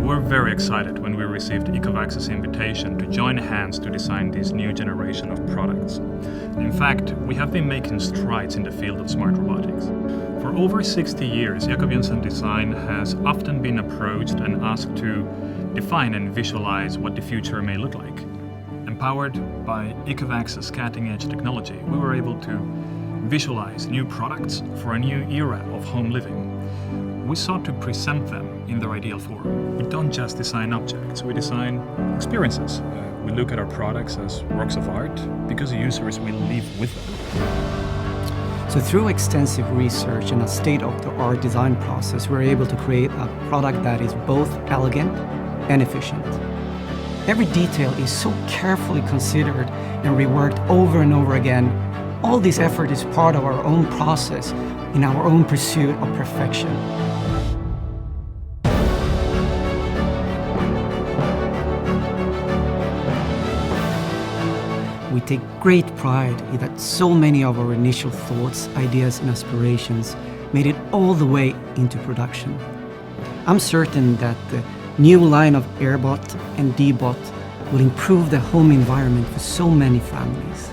were very excited when we received ECOVACS's invitation to join hands to design this new generation of products. In fact, we have been making strides in the field of smart robotics. For over 60 years, Jensen Design has often been approached and asked to define and visualize what the future may look like. Empowered by ECOVACS's cutting-edge technology, we were able to visualize new products for a new era of home living. We sought to present them in their ideal form. We don't just design objects, we design experiences. We look at our products as works of art because users will live with them. So through extensive research and a state-of-the-art design process, we're able to create a product that is both elegant and efficient. Every detail is so carefully considered and reworked over and over again. All this effort is part of our own process in our own pursuit of perfection. We take great pride in that so many of our initial thoughts, ideas and aspirations made it all the way into production. I'm certain that the new line of ERBOT and DEEBOT will improve the home environment for so many families.